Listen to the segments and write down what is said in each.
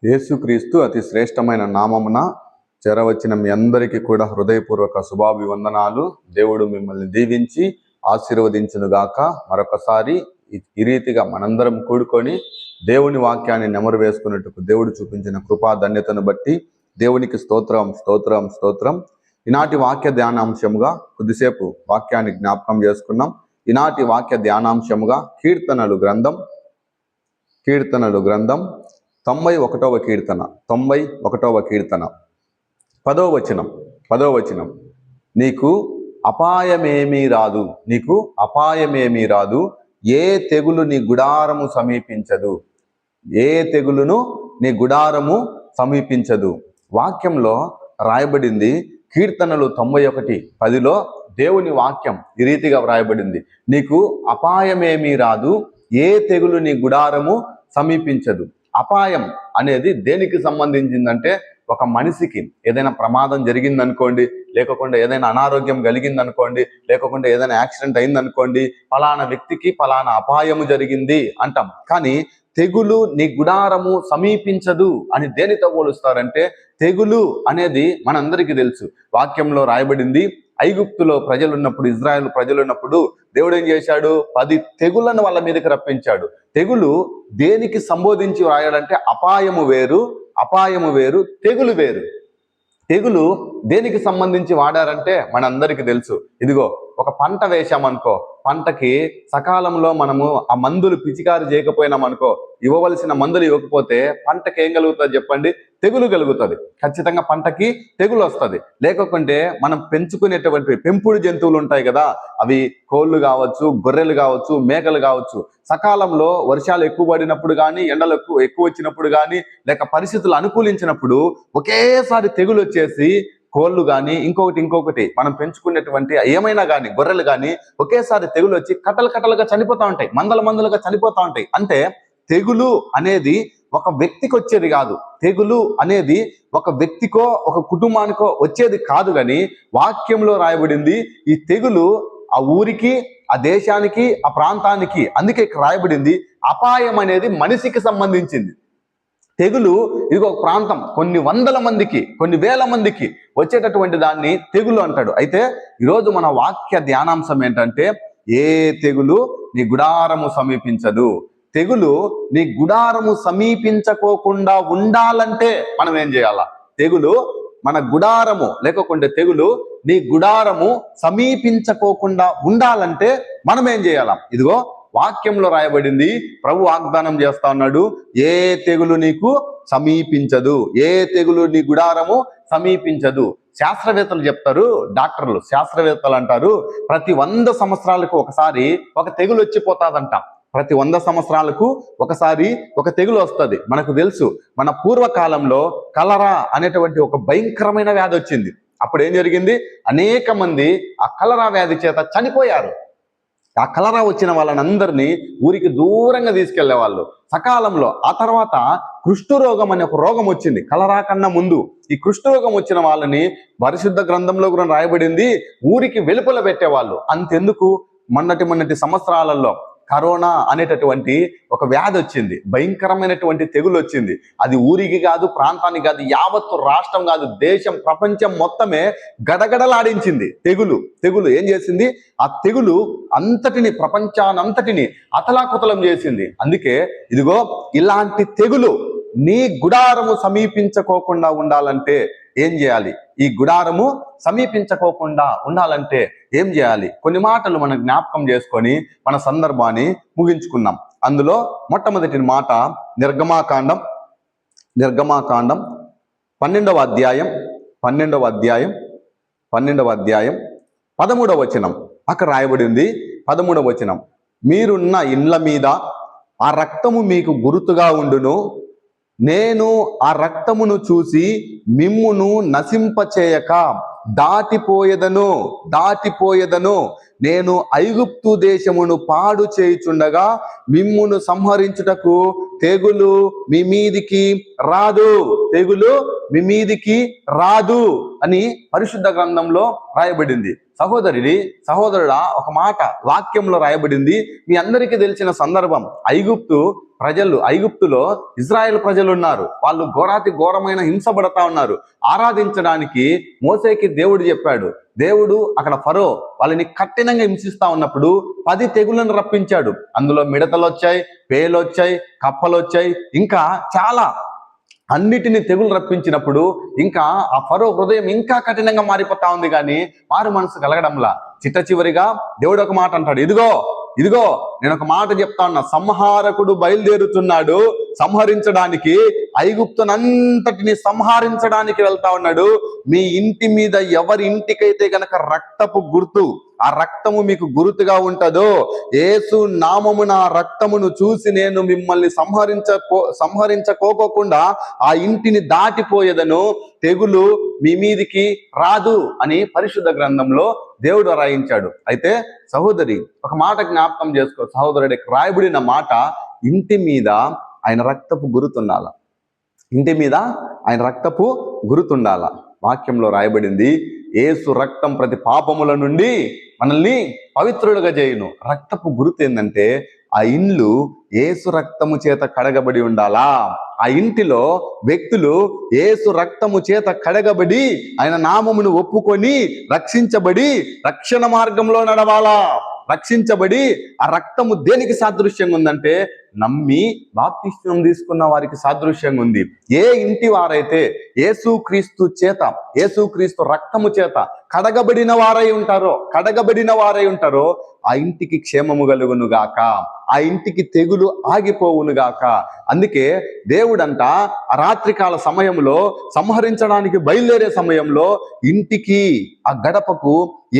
యేసుక్రీస్తు అతి శ్రేష్టమైన నామమున చేరవచ్చిన మీ అందరికీ కూడా హృదయపూర్వక శుభాభివందనాలు. దేవుడు మిమ్మల్ని దీవించి ఆశీర్వదించునుగాక. మరొకసారి ఈ రీతిగా మనందరం కూడుకొని దేవుని వాక్యాన్ని నెమరు వేసుకున్నట్టుకు దేవుడు చూపించిన కృపా ధన్యతను బట్టి దేవునికి స్తోత్రం స్తోత్రం స్తోత్రం. ఈనాటి వాక్య ధ్యానాంశముగా కొద్దిసేపు వాక్యాన్ని జ్ఞాపకం చేసుకున్నాం. ఈనాటి వాక్య ధ్యానాంశముగా కీర్తనలు గ్రంథం 91వ కీర్తన 91వ కీర్తన 10వ వచనం. నీకు అపాయమేమీ రాదు, ఏ తెగులు నీ గుడారము సమీపించదు, ఏ తెగులును నీ గుడారము సమీపించదు. వాక్యంలో రాయబడింది. కీర్తనలు 91:10లో దేవుని వాక్యం ఈ రీతిగా వ్రాయబడింది. నీకు అపాయమేమీ రాదు, ఏ తెగులు నీ గుడారము సమీపించదు. అపాయం అనేది దేనికి సంబంధించిందంటే, ఒక మనిషికి ఏదైనా ప్రమాదం జరిగిందనుకోండి, లేకపోతే ఏదైనా అనారోగ్యం కలిగిందనుకోండి, లేకపోతే ఏదైనా యాక్సిడెంట్ అయిందనుకోండి, ఫలానా వ్యక్తికి ఫలానా అపాయము జరిగింది అంటాం. కానీ తెగులు నీ గుడారము సమీపించదు అని దేనితో పోలుస్తారంటే, తెగులు అనేది మనందరికీ తెలుసు. వాక్యంలో రాయబడింది, ఐగుప్తులో ప్రజలున్నప్పుడు, ఇజ్రాయెల్ ప్రజలున్నప్పుడు దేవుడు ఏం చేశాడు? 10 తెగులను వాళ్ళ మీదకి రప్పించాడు. తెగులు దేనికి సంబోధించి రాయాలంటే, అపాయము వేరు, తెగులు వేరు. తెగులు దేనికి సంబంధించి వాడారంటే మనందరికీ తెలుసు. ఇదిగో, ఒక పంట వేశామనుకో, పంటకి సకాలంలో మనము ఆ మందులు పిచికారి చేయకపోయినామనుకో, ఇవ్వవలసిన మందులు ఇవ్వకపోతే పంటకి ఏం కలుగుతుంది చెప్పండి? తెగులు కలుగుతుంది. ఖచ్చితంగా పంటకి తెగులు వస్తుంది. లేకపోతే మనం పెంచుకునేటువంటి పెంపుడు జంతువులు ఉంటాయి కదా, అవి కోళ్ళు కావచ్చు, గొర్రెలు కావచ్చు, మేకలు కావచ్చు, సకాలంలో వర్షాలు ఎక్కువ పడినప్పుడు కానీ, ఎండలు ఎక్కువ వచ్చినప్పుడు కానీ, లేక పరిస్థితులు అనుకూలించినప్పుడు ఒకేసారి తెగులు వచ్చేసి కోళ్ళు కానీ ఇంకొకటి మనం పెంచుకునేటువంటి ఏమైనా కానీ, గొర్రెలు కానీ ఒకేసారి తెగులు వచ్చి కట్టలుగా చనిపోతా ఉంటాయి, మందలుగా చనిపోతా ఉంటాయి. అంటే తెగులు అనేది ఒక వ్యక్తికి వచ్చేది కాదు. తెగులు అనేది ఒక వ్యక్తికో ఒక కుటుంబానికో వచ్చేది కాదు. కానీ వాక్యంలో రాయబడింది, ఈ తెగులు ఆ ఊరికి, ఆ దేశానికి, ఆ ప్రాంతానికి, అందుకే రాయబడింది అపాయం అనేది మనిషికి సంబంధించింది. తెగులు ఇది ఒక ప్రాంతం, కొన్ని వందల మందికి, కొన్ని వేల మందికి వచ్చేటటువంటి దాన్ని తెగులు అంటాడు. అయితే ఈరోజు మన వాక్య ధ్యానాంశం ఏంటంటే, ఏ తెగులు నీ గుడారము సమీపించదు. తెగులు నీ గుడారము సమీపించకోకుండా ఉండాలంటే మనం ఏం చేయాలా? తెగులు మన గుడారము, లేకపోతే తెగులు నీ గుడారము సమీపించకోకుండా ఉండాలంటే మనం ఏం చేయాలా? ఇదిగో వాక్యంలో రాయబడింది. ప్రభు వాగ్దానం చేస్తా ఉన్నాడు, ఏ తెగులు నీకు సమీపించదు, ఏ తెగులు నీ గుడారము సమీపించదు. శాస్త్రవేత్తలు చెప్తారు, డాక్టర్లు, శాస్త్రవేత్తలు అంటారు, ప్రతి 100 సంవత్సరాలకు ఒకసారి ఒక తెగులు వచ్చిపోతాదంట. ప్రతి 100 సంవత్సరాలకు ఒకసారి ఒక తెగులు వస్తుంది. మనకు తెలుసు, మన పూర్వకాలంలో కలరా అనేటువంటి ఒక భయంకరమైన వ్యాధి వచ్చింది. అప్పుడు ఏం జరిగింది? అనేక మంది ఆ కలరా వ్యాధి చేత చనిపోయారు. ఆ కలరా వచ్చిన వాళ్ళనందరినీ ఊరికి దూరంగా తీసుకెళ్లేవాళ్ళు సకాలంలో. ఆ తర్వాత కుష్ఠరోగం అనే ఒక రోగం వచ్చింది. కలరా కన్నా ముందు ఈ కుష్ఠరోగం వచ్చిన వాళ్ళని పరిశుద్ధ గ్రంథంలో కూడా రాయబడింది, ఊరికి వెలుపల పెట్టేవాళ్ళు. అంతెందుకు, మొన్నటి సంవత్సరాలలో కరోనా అనేటటువంటి ఒక వ్యాధి వచ్చింది, భయంకరమైనటువంటి తెగులు వచ్చింది. అది ఊరికి కాదు, ప్రాంతానికి కాదు, యావత్తు రాష్ట్రం కాదు, దేశం, ప్రపంచం మొత్తమే గడగడలాడించింది. తెగులు ఏం చేసింది? ఆ తెగులు అంతటిని, ప్రపంచానంతటిని అతలాకుతలం చేసింది. అందుకే ఇదిగో, ఇలాంటి తెగులు నీ గుడారము సమీపించకోకుండా ఉండాలంటే ఏం చేయాలి? ఈ గుడారము సమీపించకోకుండా ఉండాలంటే ఏం చేయాలి? కొన్ని మాటలు మనం జ్ఞాపకం చేసుకొని మన సందర్భాన్ని ముగించుకున్నాం. అందులో మొట్టమొదటి మాట నిర్గమాకాండం 12వ అధ్యాయం 13వ వచనం. అక్కడ రాయబడింది 13వ వచనం, మీరున్న ఇండ్ల మీద ఆ రక్తము మీకు గుర్తుగా ఉండును, నేను ఆ రక్తమును చూసి మిమ్మును నశింపచేయక దాటిపోయేదను. నేను ఐగుప్తు దేశమును పాడు చేయుచుండగా మిమ్మును సంహరించుటకు తెగులు మీ మీదికి రాదు అని పరిశుద్ధ గ్రంథంలో రాయబడింది. సహోదరుడా, ఒక మాట వాక్యంలో రాయబడింది. మీ అందరికీ తెలిసిన సందర్భం, ఐగుప్తు ప్రజలు ఐగుప్తులో ఇజ్రాయెల్ ప్రజలు ఉన్నారు. వాళ్ళు ఘోరమైన హింసపడతా ఉన్నారు. ఆరాధించడానికి మోసేకి దేవుడు చెప్పాడు. దేవుడు అక్కడ ఫరో వాళ్ళని కఠినంగా హింసిస్తా ఉన్నప్పుడు 10 తెగులను రప్పించాడు. అందులో మిడతలు వచ్చాయి, పేలు వచ్చాయి, కప్పలు వచ్చాయి, ఇంకా చాలా అన్నిటిని తెగులు రప్పించినప్పుడు ఇంకా ఆ ఫరో హృదయం ఇంకా కఠినంగా మారిపోతా ఉంది, కానీ మారు మనసు కలగడంలా. చివరిగా దేవుడు ఒక మాట అంటాడు, ఇదిగో నేను ఒక మాట చెప్తా ఉన్నా, సంహారకుడు బయలుదేరుతున్నాడు సంహరించడానికి, ఐగుప్తునంతటిని సంహరించడానికి వెళ్తా ఉన్నాడు. మీ ఇంటి మీద ఎవరి ఇంటికైతే గనక రక్తపు గుర్తు, ఆ రక్తము మీకు గుర్తుగా ఉంటుందో, యేసు నామమున రక్తమును చూసి నేను మిమ్మల్ని సంహరించకోకుండా ఆ ఇంటిని దాటిపోయేదను, తెగులు మీ మీదికి రాదు అని పరిశుద్ధ గ్రంథంలో దేవుడు రాయించాడు. అయితే సహోదరి ఒక మాట జ్ఞాపకం చేసుకో, సహోదరుడికి రాయబడిన మాట, ఇంటి మీద ఆయన రక్తపు గురుతుండాల. ఇంటి మీద ఆయన రక్తపు గురుతుండాల. వాక్యంలో రాయబడింది, యేసు రక్తం ప్రతి పాపముల నుండి మనల్ని పవిత్రులుగా చేయును. రక్తపు గుర్తు ఏంటంటే ఆ ఇండ్లు యేసు రక్తము చేత కడగబడి ఉండాలా. ఆ ఇంటిలో వ్యక్తులు యేసు రక్తము చేత కడగబడి ఆయన నామమును ఒప్పుకొని రక్షించబడి రక్షణ మార్గంలో నడవాలా. రక్షించబడి ఆ రక్తము దేనికి సాదృశ్యంగా ఉందంటే నమ్మి బాప్తిస్మం తీసుకున్న వారికి సాదృశ్యంగా ఉంది. ఏ ఇంటి వారైతే యేసుక్రీస్తు రక్తము చేత కడగబడిన వారై ఉంటారో ఆ ఇంటికి క్షేమము కలుగును గాక, ఆ ఇంటికి తెగులు ఆగిపోవును గాక. అందుకే దేవుడంట ఆ రాత్రికాల సమయంలో సంహరించడానికి బయలుదేరే సమయంలో ఇంటికి, ఆ గడపకు,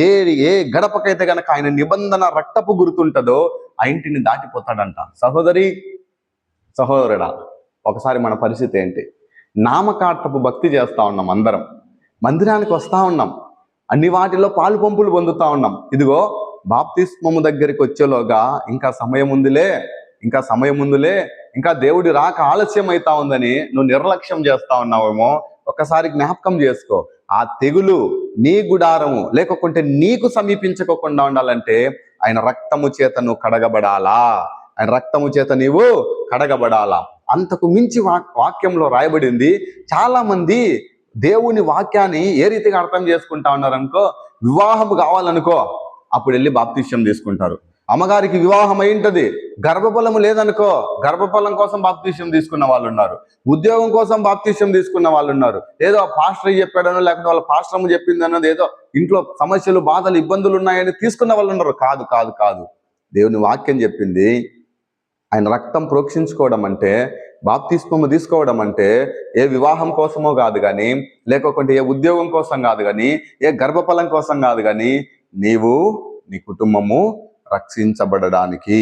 ఏ గడపకైతే గనక ఆయన నిబంధన రక్తపు గుర్తుంటుందో ఆ ఇంటిని దాటిపోతాడంట. సహోదరుడా, ఒకసారి మన పరిస్థితి ఏంటి? నామకార్థపు భక్తి చేస్తా ఉన్నాం, అందరం మందిరానికి వస్తా ఉన్నాం, అన్ని వాటిలో పాలు పంపులు పొందుతా ఉన్నాం. ఇదిగో బాప్తిస్మము దగ్గరికి వచ్చేలోగా ఇంకా సమయం ఉందిలే, ఇంకా దేవుడి రాక ఆలస్యం అవుతా ఉందని నువ్వు నిర్లక్ష్యం చేస్తా ఉన్నావేమో. ఒకసారి జ్ఞాపకం చేసుకో, ఆ తెగులు నీ గుడారము లేకుంటే నీకు సమీపించకుండా ఉండాలంటే ఆయన రక్తము చేత నువ్వు కడగబడాలా. అంతకు మించి వాక్యంలో రాయబడింది. చాలా మంది దేవుని వాక్యాన్ని ఏ రీతిగా అర్థం చేసుకుంటా ఉన్నారనుకో, వివాహం కావాలనుకో అప్పుడు వెళ్ళి బాప్తిస్యం తీసుకుంటారు. అమ్మగారికి వివాహం అయింటది, గర్భఫలము లేదనుకో గర్భఫలం కోసం బాప్తిస్యం తీసుకున్న వాళ్ళు ఉన్నారు, ఉద్యోగం కోసం బాప్తిస్యం తీసుకున్న వాళ్ళు ఉన్నారు, ఏదో పాస్టర్ చెప్పాడనో లేకపోతే వాళ్ళ పాస్టర్ చెప్పిందన్నది, ఏదో ఇంట్లో సమస్యలు, బాధలు, ఇబ్బందులు ఉన్నాయని తీసుకున్న వాళ్ళు ఉన్నారు. కాదు. దేవుని వాక్యం చెప్పింది, ఆయన రక్తం ప్రోక్షించుకోవడం అంటే, బాప్తిస్మము తీసుకోవడం అంటే ఏ వివాహం కోసమో కాదు కానీ, లేకపోతే ఏ ఉద్యోగం కోసం కాదు కానీ, ఏ గర్భఫలం కోసం కాదు కానీ, నీవు నీ కుటుంబము రక్షించబడడానికి.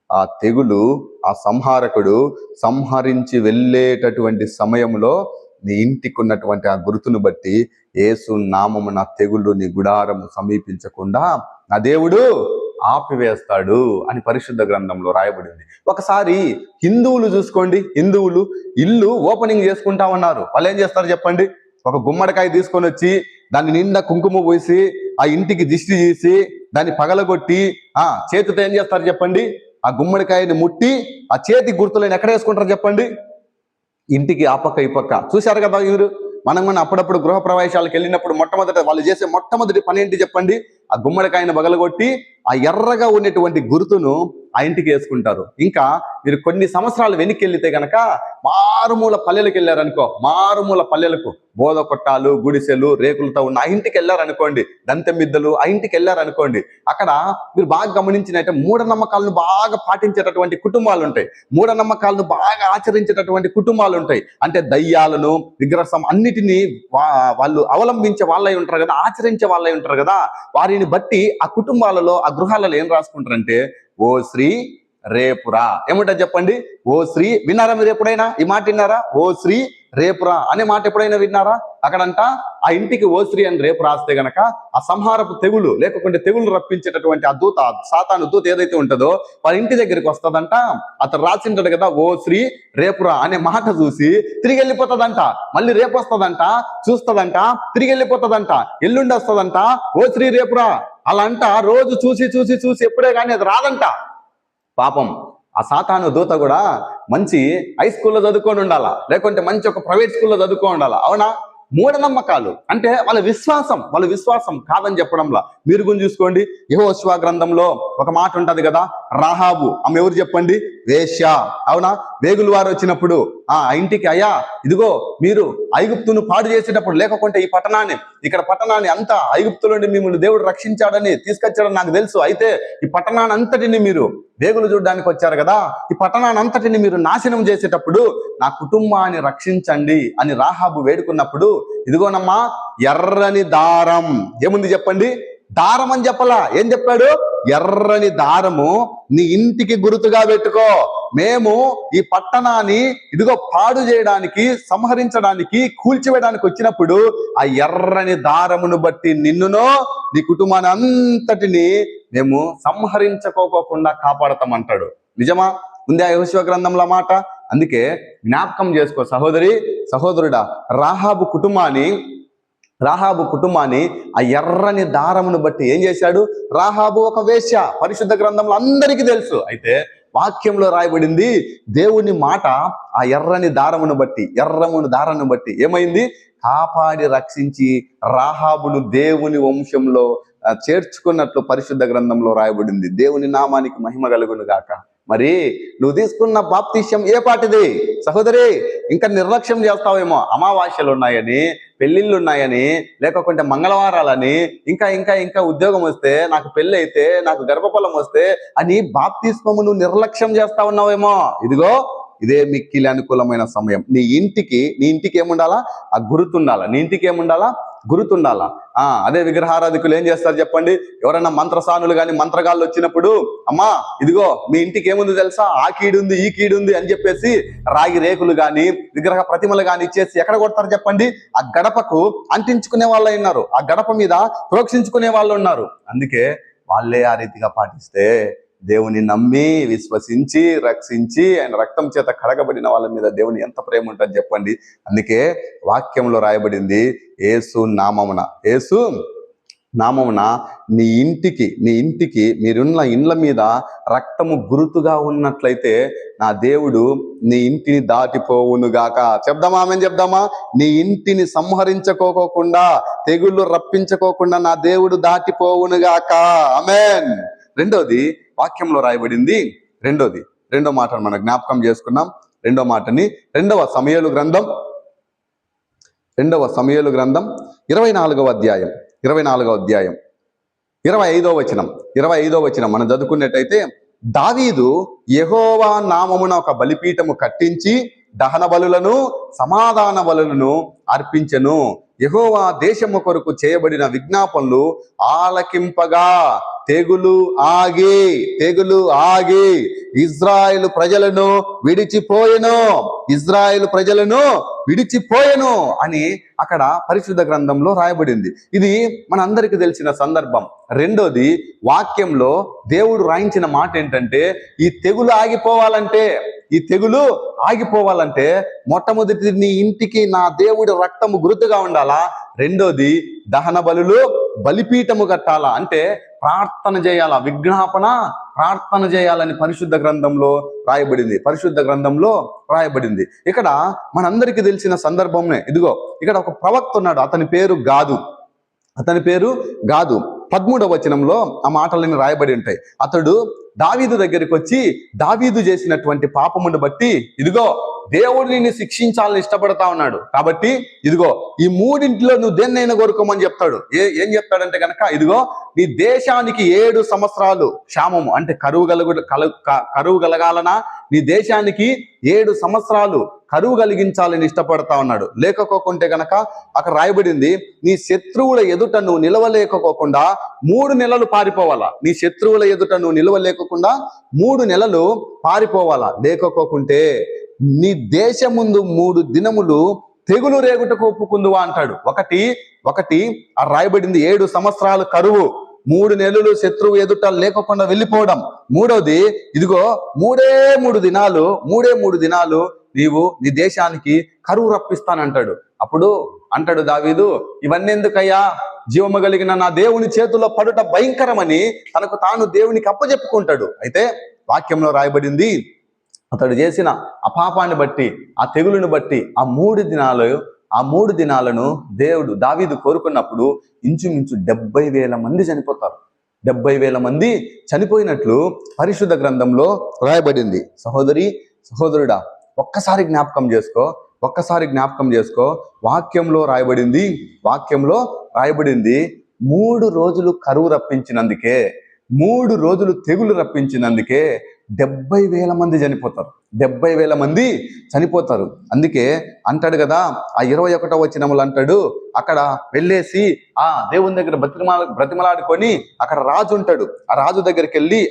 ఆ తెగులు, ఆ సంహారకుడు సంహరించి వెళ్ళేటటువంటి సమయంలో నీ ఇంటికి ఉన్నటువంటి ఆ గుర్తును బట్టి యేసు నామమున తెగులు నీ గుడారము సమీపించకుండా నా దేవుడు ఆపివేస్తాడు అని పరిశుద్ధ గ్రంథంలో రాయబడింది. ఒకసారి హిందువులు చూసుకోండి, హిందువులు ఇల్లు ఓపెనింగ్ చేసుకుంటా ఉన్నారు. వాళ్ళు ఏం చేస్తారు చెప్పండి? ఒక గుమ్మడికాయ తీసుకొని వచ్చి దాని నిండా కుంకుమ పోసి ఆ ఇంటికి దిష్టి చేసి దాన్ని పగలగొట్టి చేతితో ఏం చేస్తారు చెప్పండి? ఆ గుమ్మడికాయని ముట్టి ఆ చేతి గుర్తులను ఎక్కడ వేసుకుంటారు చెప్పండి? ఇంటికి ఆ పక్క ఈ పక్క. చూశారు కదా మీరు, మనం అప్పుడప్పుడు గృహ ప్రవేశాలకు వెళ్ళినప్పుడు వాళ్ళు చేసే మొట్టమొదటి పని ఏంటి చెప్పండి? ఆ గుమ్మడికాయను బగలగొట్టి ఆ ఎర్రగా ఉన్నటువంటి గుర్తును ఆ ఇంటికి వేసుకుంటారు. ఇంకా మీరు కొన్ని సంవత్సరాలు వెనక్కి వెళ్తే గనక మారుమూల పల్లెలకు వెళ్ళారనుకో, మారుమూల పల్లెలకు బోధ కొట్టాలు, గుడిసెలు, రేకులతో ఉన్న ఆ ఇంటికి వెళ్ళారనుకోండి, దంతెమిద్దలు ఆ ఇంటికి వెళ్ళారనుకోండి, అక్కడ మీరు బాగా గమనించినట్టే మూఢనమ్మకాలను బాగా పాటించేటటువంటి కుటుంబాలు ఉంటాయి, మూఢనమ్మకాలను బాగా ఆచరించేటటువంటి కుటుంబాలు ఉంటాయి. అంటే దయ్యాలను, విగ్రహం అన్నిటినీ వాళ్ళు అవలంబించే వాళ్ళై ఉంటారు కదా, ఆచరించే వాళ్ళై ఉంటారు కదా. వారిని బట్టి ఆ కుటుంబాలలో, ఆ గృహాలలో ఏం రాసుకుంటారంటే, ఓ శ్రీ రేపురా. ఏమంటారు చెప్పండి? ఓ శ్రీ. విన్నారా మీరు ఎప్పుడైనా ఈ మాట విన్నారా? ఓ శ్రీ రేపురా అనే మాట ఎప్పుడైనా విన్నారా? అక్కడంట ఆ ఇంటికి ఓ శ్రీ అని రేపు రాస్తే గనక ఆ సంహారపు తెగులు లేకపోతే తెగులు రప్పించేటటువంటి ఆ దూత, సాతాను దూత ఏదైతే ఉంటుందో వాళ్ళ ఇంటి దగ్గరికి వస్తుందంట. అతను రాసింటాడు కదా ఓ శ్రీ రేపురా అనే మాట చూసి తిరిగి వెళ్ళిపోతుందంట. మళ్ళీ రేపు వస్తుందంట, చూస్తుందంట, తిరిగి వెళ్ళిపోతుందంట, ఎల్లుండి వస్తుందంట, ఓ శ్రీ రేపురా అలా అంట. రోజు చూసి ఎప్పుడే కానీ అది రాదంట. పాపం ఆ సాతాను దూత కూడా మంచి హై స్కూల్లో చదువుకొని ఉండాలా, లేకుంటే మంచి ఒక ప్రైవేట్ స్కూల్లో చదువుకొని ఉండాలా. అవునా? మూఢనమ్మకాలు అంటే వాళ్ళ విశ్వాసం కాదని చెప్పడంలా. మీరు గురించి చూసుకోండి, యెహోషువ గ్రంథంలో ఒక మాట ఉంటది కదా, రాహాబు ఆమె ఎవరు చెప్పండి? వేశ్య. అవునా? వేగులు వారు వచ్చినప్పుడు ఆ ఇంటికి, అయ్యా ఇదిగో మీరు ఐగుప్తును పాడు చేసేటప్పుడు, లేకపోతే ఈ పట్టణాన్ని అంతా ఐగుప్తు నుండి మిమ్మల్ని దేవుడు రక్షించాడని తీసుకొచ్చాడని నాకు తెలుసు. అయితే ఈ పట్టణాన్ని అంతటిని మీరు వేగులు చూడడానికి వచ్చారు కదా, ఈ పట్టణాన్ని అంతటిని మీరు నాశనం చేసేటప్పుడు నా కుటుంబాన్ని రక్షించండి అని రాహాబు వేడుకున్నప్పుడు, ఇదిగోనమ్మా ఎర్రని దారం, ఏముంది చెప్పండి? దారం అని చెప్పలా. ఏం చెప్పాడు? ఎర్రని దారము నీ ఇంటికి గుర్తుగా పెట్టుకో. మేము ఈ పట్టణాన్ని ఇదిగో పాడు చేయడానికి, సంహరించడానికి, కూల్చివేయడానికి వచ్చినప్పుడు ఆ ఎర్రని దారమును బట్టి నిన్నునో నీ కుటుంబాన్ని అంతటిని మేము సంహరించుకోకుండా కాపాడతామంటాడు. నిజమా? ఉంది ఆ యెహోషువ గ్రంథంలో మాట. అందుకే జ్ఞాపకం చేసుకో సహోదరి, సహోదరుడా, రాహాబు కుటుంబాన్ని ఆ ఎర్రని దారమును బట్టి ఏం చేశాడు? రాహాబు ఒక వేశ్య, పరిశుద్ధ గ్రంథంలో అందరికీ తెలుసు. అయితే వాక్యంలో రాయబడింది దేవుని మాట ఆ ఎర్రని దారమును బట్టి ఏమైంది? కాపాడి రక్షించి రాహాబును దేవుని వంశంలో చేర్చుకున్నట్లు పరిశుద్ధ గ్రంథంలో రాయబడింది. దేవుని నామానికి మహిమ కలుగును గాక. మరి నువ్వు తీసుకున్న బాప్తిష్యం ఏ పాటిది సహోదరి? ఇంకా నిర్లక్ష్యం చేస్తావేమో. అమావాస్యలు ఉన్నాయని, పెళ్లిళ్ళు ఉన్నాయని, లేకపోతే మంగళవారాలని, ఇంకా ఉద్యోగం వస్తే, నాకు పెళ్లి అయితే, నాకు గర్భఫలం వస్తే అని బాప్తిస్మము నువ్వు నిర్లక్ష్యం చేస్తా ఉన్నావేమో. ఇదిగో ఇదే మిక్కిలి అనుకూలమైన సమయం. నీ ఇంటికి ఏముండాలా? ఆ గుర్తుండాలా. నీ ఇంటికి ఏముండాలా? గుర్తుండాలా. అదే విగ్రహారాధికులు ఏం చేస్తారు చెప్పండి? ఎవరైనా మంత్రసానులు కానీ మంత్రగాళ్ళు వచ్చినప్పుడు, అమ్మా ఇదిగో మీ ఇంటికి ఏముంది తెలుసా? ఆ కీడుంది, ఈ కీడుంది అని చెప్పేసి రాగి రేకులు కానీ విగ్రహ ప్రతిమలు కానీ ఇచ్చేసి ఎక్కడ కొడతారు చెప్పండి? ఆ గడపకు అంటించుకునే వాళ్ళు ఉన్నారు, ఆ గడప మీద ప్రోక్షించుకునే వాళ్ళు ఉన్నారు. అందుకే వాళ్ళే ఆ రీతిగా పాటిస్తే దేవుని నమ్మి, విశ్వసించి, రక్షించి ఆయన రక్తం చేత కడగబడిన వాళ్ళ మీద దేవుని ఎంత ప్రేమ ఉంటుంది చెప్పండి. అందుకే వాక్యంలో రాయబడింది, యేసు నామమున నీ ఇంటికి మీరున్న ఇండ్ల మీద రక్తము గురుతుగా ఉన్నట్లయితే నా దేవుడు నీ ఇంటిని దాటిపోవునుగాక. చెప్దామా? ఆమెన్ చెప్దామా? నీ ఇంటిని సంహరించుకోకుండా, తెగుళ్ళు రప్పించుకోకుండా నా దేవుడు దాటిపోవునుగాక. ఆమెన్. రెండోది వాక్యంలో రాయబడింది, రెండో మాటను మనం జ్ఞాపకం చేసుకున్నాం. రెండో మాటని రెండవ సమూయేలు గ్రంథం 24వ అధ్యాయం 25వ వచనం మనం చదువుకున్నట్టయితే, దావీదు యెహోవా నామమున ఒక బలిపీఠము కట్టించి దహన బలులను, సమాధాన బలులను అర్పించెను. యెహోవా దేశము కొరకు చేయబడిన విజ్ఞాపనలు ఆలకింపగా తెగులు ఆగి ఇజ్రాయేలు ప్రజలను విడిచిపోయెను అని అక్కడ పరిశుద్ధ గ్రంథంలో రాయబడింది. ఇది మన అందరికీ తెలిసిన సందర్భం. రెండోది, వాక్యంలో దేవుడు రాయించిన మాట ఏంటంటే, ఈ తెగులు ఆగిపోవాలంటే మొట్టమొదటి నీ ఇంటికి నా దేవుడి రక్తము గుర్తుగా ఉండాలా. రెండోది, దహన బలులు, బలిపీఠము కట్టాలా. అంటే ప్రార్థన చేయాలా, ప్రార్థన చేయాలని పరిశుద్ధ గ్రంథంలో రాయబడింది. ఇక్కడ మనందరికీ తెలిసిన సందర్భమే. ఇదిగో ఇక్కడ ఒక ప్రవక్త ఉన్నాడు, అతని పేరు గాదు. 13వ వచనంలో ఆ మాటలని రాయబడి ఉంటాయి. అతడు దావీదు దగ్గరికి వచ్చి, దావీదు చేసినటువంటి పాపమును బట్టి ఇదిగో దేవుడు నిన్ను శిక్షించాలని ఇష్టపడతా ఉన్నాడు, కాబట్టి ఇదిగో ఈ మూడింటిలో నువ్వు దేన్నైనా కోరుకోమని చెప్తాడు. ఏం చెప్తాడంటే కనుక, ఇదిగో నీ దేశానికి 7 సంవత్సరాలు క్షామము అంటే కరువు కలగాలనా, నీ దేశానికి 7 సంవత్సరాలు కరువు కలిగించాలని ఇష్టపడతా ఉన్నాడు. లేకపోకుంటే గనక అక్కడ రాయబడింది, నీ శత్రువుల ఎదుట నువ్వు నిలవలేకపోకుండా 3 నెలలు పారిపోవాలా. నీ శత్రువుల ఎదుట నువ్వు నిలవలేకుండా 3 నెలలు పారిపోవాలా. లేకపోకుంటే నీ దేశం ముందు 3 దినములు తెగులు రేగుటకు ఒప్పుకుందువా అంటాడు. ఒకటి ఆ రాయబడింది 7 సంవత్సరాలు కరువు, 3 నెలలు శత్రువు ఎదుట లేకుండా వెళ్ళిపోవడం. మూడోది, ఇదిగో 3 దినాలు నీవు నీ దేశానికి కరువు రప్పిస్తానంటాడు. అప్పుడు అంటాడు దావీదు, ఇవన్నీ ఎందుకయ్యా, జీవము కలిగిన నా దేవుని చేతుల్లో పడుట భయంకరమని తనకు తాను దేవునికి అప్పచెప్పుకుంటాడు. అయితే వాక్యంలో రాయబడింది, అతడు చేసిన ఆ పాపాన్ని బట్టి, ఆ తెగులుని బట్టి ఆ మూడు దినాలను దావీదు కోరుకున్నప్పుడు ఇంచుమించు 70,000 మంది చనిపోతారు. 70,000 మంది చనిపోయినట్లు పరిశుద్ధ గ్రంథంలో రాయబడింది. సహోదరి, సహోదరుడా, ఒక్కసారి జ్ఞాపకం చేసుకో. వాక్యంలో రాయబడింది 3 రోజులు కరువు రప్పించినందుకే, 3 రోజులు తెగులు రప్పించినందుకే 70,000 మంది చనిపోతారు. 70,000 మంది చనిపోతారు. అందుకే అంటాడు కదా, ఆ 21వ వచనములు అంటాడు, అక్కడ వెళ్ళేసి ఆ దేవుని దగ్గర బ్రతిమలాడుకొని అక్కడ రాజు ఉంటాడు. ఆ రాజు దగ్గరికి వెళ్ళి,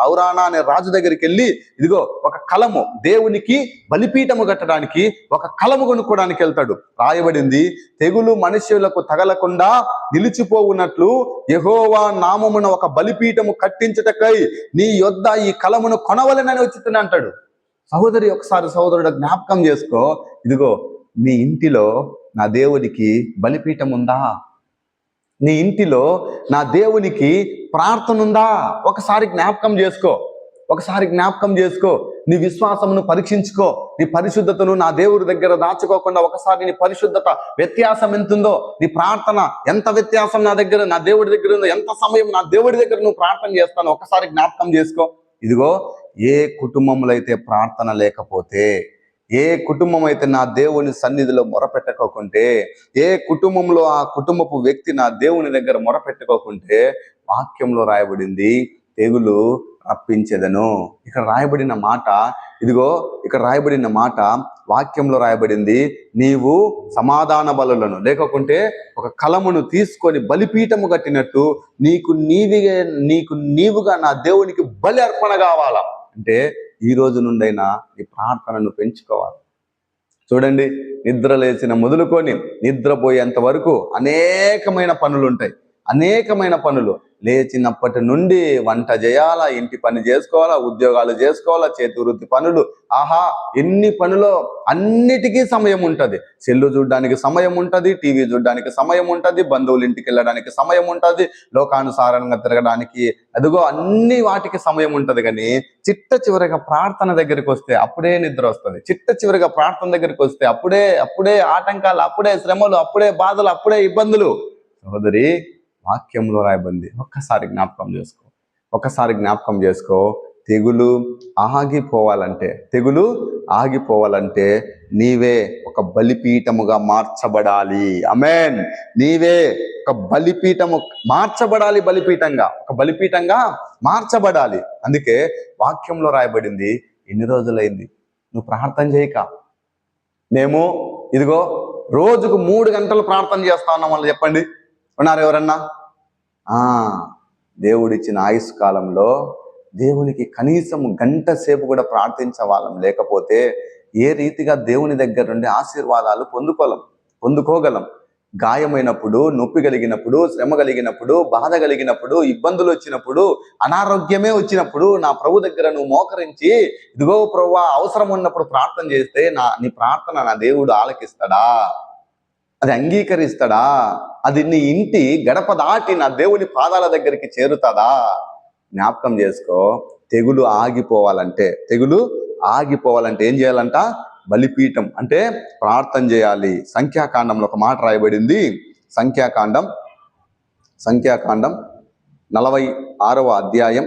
ఔరానా అనే రాజు దగ్గరికి వెళ్ళి, ఇదిగో ఒక కలము, దేవునికి బలిపీఠము కట్టడానికి ఒక కలము కొనుక్కోవడానికి వెళ్తాడు. రాయబడింది, తెగులు మనుష్యులకు తగలకుండా నిలిచిపోవునట్లు యెహోవా నామమున ఒక బలిపీఠము కట్టించుటకై నీ యొద్ద ఈ కలమును కొనవలెనని వచ్చిందని అంటాడు. సహోదరి, ఒకసారి సహోదరుడు జ్ఞాపకం చేసుకో. ఇదిగో నీ ఇంటిలో నా దేవునికి బలిపీఠం ఉందా? నీ ఇంటిలో నా దేవునికి ప్రార్థన ఉందా? ఒకసారి జ్ఞాపకం చేసుకో. నీ విశ్వాసమును పరీక్షించుకో. నీ పరిశుద్ధతను నా దేవుడి దగ్గర దాచుకోకుండా ఒకసారి నీ పరిశుద్ధత వ్యత్యాసం ఎంతుందో, నీ ప్రార్థన ఎంత వ్యత్యాసం నా దేవుడి దగ్గర ఉందో, ఎంత సమయం నా దేవుడి దగ్గర నువ్వు ప్రార్థన చేస్తానో ఒకసారి జ్ఞాపకం చేసుకో. ఇదిగో ఏ కుటుంబంలో అయితే ప్రార్థన లేకపోతే, ఏ కుటుంబం అయితే నా దేవుని సన్నిధిలో మొరపెట్టుకోకుంటే, ఏ కుటుంబంలో ఆ కుటుంబపు వ్యక్తి నా దేవుని దగ్గర మొరపెట్టుకోకుంటే, వాక్యంలో రాయబడింది తెగులు రప్పించెదను. ఇక్కడ రాయబడిన మాట వాక్యంలో రాయబడింది, నీవు సమాధాన బలులను లేకుంటే ఒక కలమును తీసుకొని బలిపీఠము కట్టినట్టు నీకు నీవుగా నా దేవునికి బలి అర్పణ కావాలా అంటే ఈ రోజు నుండైనా ఈ ప్రార్థనను పెంచుకోవాలి. చూడండి, నిద్ర లేచిన మొదలుకొని నిద్రపోయేంత వరకు అనేకమైన పనులు. లేచినప్పటి నుండి వంట చేయాలా, ఇంటి పని చేసుకోవాలా, ఉద్యోగాలు చేసుకోవాలా, చేతి వృత్తి పనులు, ఎన్ని పనులు, అన్నిటికీ సమయం ఉంటుంది. సెల్లు చూడడానికి సమయం ఉంటుంది, టీవీ చూడడానికి సమయం ఉంటుంది, బంధువుల ఇంటికి వెళ్ళడానికి సమయం ఉంటుంది, లోకానుసారంగా తిరగడానికి, అదిగో అన్ని వాటికి సమయం ఉంటుంది. కానీ చిట్ట చివరిగా ప్రార్థన దగ్గరికి వస్తే అప్పుడే నిద్ర వస్తుంది. చిట్ట చివరిగా ప్రార్థన దగ్గరికి వస్తే అప్పుడే ఆటంకాలు, అప్పుడే శ్రమలు, అప్పుడే బాధలు, అప్పుడే ఇబ్బందులు. సహోదరి, వాక్యంలో రాయబడింది. ఒక్కసారి జ్ఞాపకం చేసుకో. తెగులు ఆగిపోవాలంటే నీవే ఒక బలిపీఠముగా మార్చబడాలి. ఆమేన్. నీవే ఒక బలిపీఠము మార్చబడాలి. ఒక బలిపీఠంగా మార్చబడాలి. అందుకే వాక్యంలో రాయబడింది, ఎన్ని రోజులైంది నువ్వు ప్రార్థన చేయక? మేము ఇదిగో రోజుకు 3 గంటలు ప్రార్థన చేస్తా ఉన్నాం. వాళ్ళు చెప్పండి, ఉన్నారు ఎవరన్నా? దేవుడిచ్చిన ఆయుష్ కాలంలో దేవునికి కనీసం గంట సేపు కూడా ప్రార్థించే వాళ్ళం లేకపోతే ఏ రీతిగా దేవుని దగ్గర నుండి ఆశీర్వాదాలు పొందుకోగలం? గాయమైనప్పుడు, నొప్పి కలిగినప్పుడు, శ్రమ కలిగినప్పుడు, బాధ కలిగినప్పుడు, ఇబ్బందులు వచ్చినప్పుడు, అనారోగ్యమే వచ్చినప్పుడు నా ప్రభు దగ్గర నువ్వు మోకరించి, ఇదిగో ప్రభువా అవసరం ఉన్నప్పుడు ప్రార్థన చేస్తే నీ ప్రార్థన నా దేవుడు ఆలకిస్తాడా? అది అంగీకరిస్తాడా? అది నీ ఇంటి గడప దాటి నా దేవుని పాదాల దగ్గరికి చేరుతాదా? జ్ఞాపకం చేసుకో. తెగులు ఆగిపోవాలంటే ఏం చేయాలంట? బలిపీఠం అంటే ప్రార్థన చేయాలి. సంఖ్యాకాండంలో ఒక మాట రాయబడింది. సంఖ్యాకాండం 46వ అధ్యాయం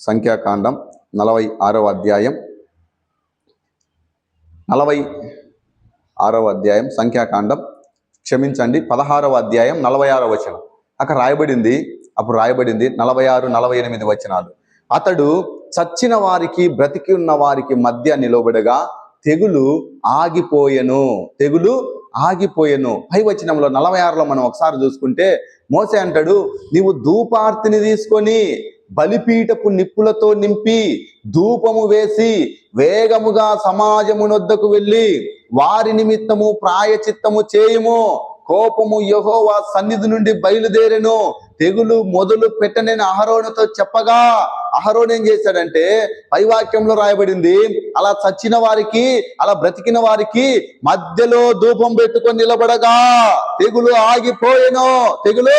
సంఖ్యాకాండం 46వ అధ్యాయం సంఖ్యాకాండం 16వ అధ్యాయం 46వ వచనం. అక్కడ రాయబడింది 46, 48 వచనాలు. అతడు చచ్చిన వారికి బ్రతికి ఉన్న వారికి మధ్య నిలబడగా తెగులు ఆగిపోయెను. పై వచనంలో 46లో మనం ఒకసారి చూసుకుంటే మోసే అంటాడు, నీవు ధూపార్తిని తీసుకొని బలిపీఠపు నిప్పులతో నింపి ధూపము వేసి వేగముగా సమాజమునొద్దకు వెళ్ళి వారి నిమిత్తము ప్రాయచిత్తము చేయుము. కోపము యెహోవా సన్నిధి నుండి బయలుదేరెను. తెగులు మొదలు పెట్టనని అహరోనుతో చెప్పగా అహరోను ఏం చేశాడంటే, పై వాక్యంలో రాయబడింది, అలా చచ్చిన వారికి, అలా బ్రతికిన వారికి మధ్యలో ధూపం పెట్టుకొని నిలబడగా తెగులు ఆగిపోయేను, తెగులు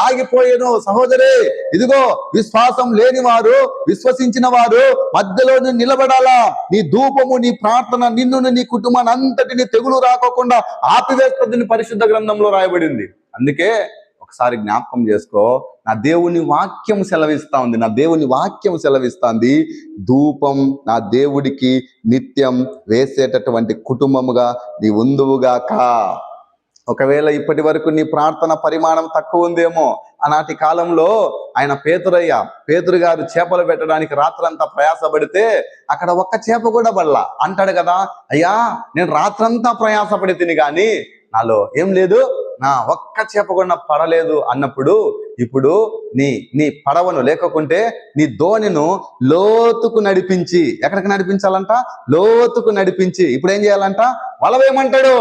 ఆగిపోయేను. సహోదరి, ఇదిగో విశ్వాసం లేని వారు, విశ్వసించిన వారు మధ్యలో నిలబడాలా. నీ ధూపము, నీ ప్రార్థన నిన్ను, నీ కుటుంబాన్ని అంతటిని తెగులు రాకోకుండా ఆపివేస్తుందని పరిశుద్ధ గ్రంథంలో రాయబడింది. అందుకే ఒకసారి జ్ఞాపకం చేసుకో, నా దేవుని వాక్యం సెలవిస్తా ఉంది, నా దేవుని వాక్యం సెలవిస్తాంది, ధూపం నా దేవుడికి నిత్యం వేసేటటువంటి కుటుంబముగా నీ ఉందువుగాక. ఒకవేళ ఇప్పటి వరకు నీ ప్రార్థన పరిమాణం తక్కువ ఉందేమో. ఆనాటి కాలంలో ఆయన పేతురు గారు చేపలు పెట్టడానికి రాత్రంతా ప్రయాసపడితే అక్కడ ఒక్క చేప కూడా పడలా. అంటాడు కదా, అయ్యా నేను రాత్రంతా ప్రయాసపడి తిని కానీ నాలో ఏం లేదు, నా ఒక్క చేప కూడా పడలేదు అన్నప్పుడు, ఇప్పుడు నీ పడవను లేకుంటే నీ ధోనిను లోతుకు నడిపించి, ఎక్కడికి నడిపించాలంట? లోతుకు నడిపించి ఇప్పుడు ఏం చేయాలంట? వలవేమంటాడు?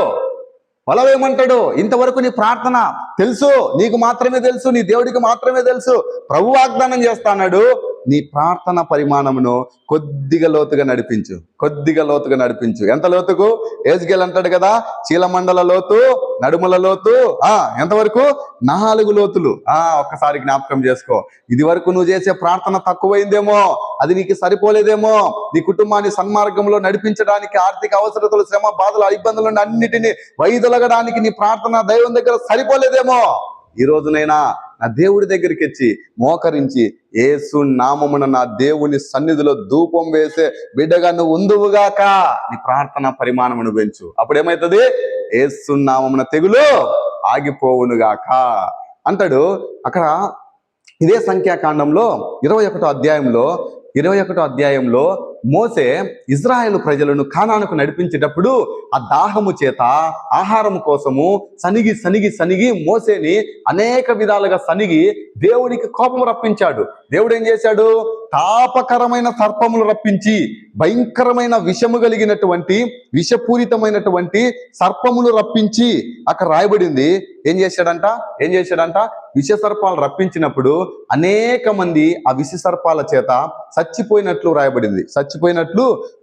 ఇంతవరకు నీ ప్రార్థన తెలుసు, నీకు మాత్రమే తెలుసు, నీ దేవుడికి మాత్రమే తెలుసు. ప్రభు వాగ్దానం చేస్తాడు, నీ ప్రార్థన పరిమాణమును కొద్దిగా లోతుగా నడిపించు, కొద్దిగా లోతుగా నడిపించు. ఎంత లోతుకు? ఏజ్కేల్ అంటాడు కదా, చీలమండల లోతు, నడుముల లోతు, ఎంతవరకు? 4 లోతులు. ఒక్కసారి జ్ఞాపకం చేసుకో. ఇది వరకు నువ్వు చేసే ప్రార్థన తక్కువైందేమో, అది నీకు సరిపోలేదేమో. నీ కుటుంబాన్ని సన్మార్గంలో నడిపించడానికి, ఆర్థిక అవసరతలు, శ్రమ, బాధలు, ఇబ్బందులు అన్నిటినీ వైదొలగడానికి నీ ప్రార్థన దైవం దగ్గర సరిపోలేదేమో. ఈ రోజునైనా నా దేవుడి దగ్గరికి వచ్చి మోకరించి, యేసు నామమున నా దేవుని సన్నిధిలో ధూపం వేసే బిడ్డగా నువ్వు ఉందువుగాక. నీ ప్రార్థన పరిమాణమును పెంచు. అప్పుడేమవుతుంది? యేసు నామమున తెగులు ఆగిపోవునుగాక అంటాడు. అక్కడ ఇదే సంఖ్యాకాండంలో 21వ అధ్యాయంలో మోసే ఇజ్రాయేలు ప్రజలను కానానుకు నడిపించేటప్పుడు ఆ దాహము చేత ఆహారం కోసము సనిగి మోసేని అనేక విధాలుగా సనిగి దేవుడికి కోపం రప్పించాడు. దేవుడు ఏం చేశాడు? తాపకరమైన సర్పములు రప్పించి, భయంకరమైన విషము కలిగినటువంటి, విషపూరితమైనటువంటి సర్పములు రప్పించి, అక్కడ రాయబడింది. ఏం చేశాడంట? విష సర్పాలు రప్పించినప్పుడు అనేక మంది ఆ విష సర్పాల చేత చచ్చిపోయినట్లు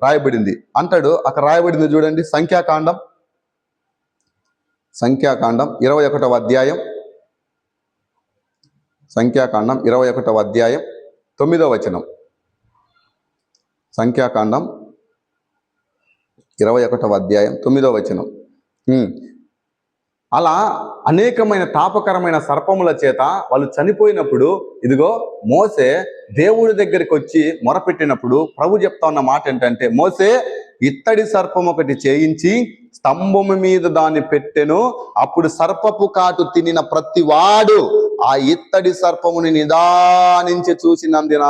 రాయబడింది అంటాడు. అక్కడ రాయబడింది చూడండి, సంఖ్యాకాండం 21వ అధ్యాయం, సంఖ్యాకాండం 21వ అధ్యాయం 9వ వచనం. సంఖ్యాకాండం 21వ అధ్యాయం 9వ వచనం. అలా అనేకమైన తాపకరమైన సర్పముల చేత వాళ్ళు చనిపోయినప్పుడు, ఇదిగో మోసే దేవుడి దగ్గరికి వచ్చి మొరపెట్టినప్పుడు ప్రభు చెప్తా ఉన్న మాట ఏంటంటే, మోసే ఇత్తడి సర్పం ఒకటి చేయించి స్తంభము మీద దాన్ని పెట్టెను. అప్పుడు సర్పపు కాటు తినిన ప్రతి వాడు ఆ ఇత్తడి సర్పముని నిదానించి చూసినందున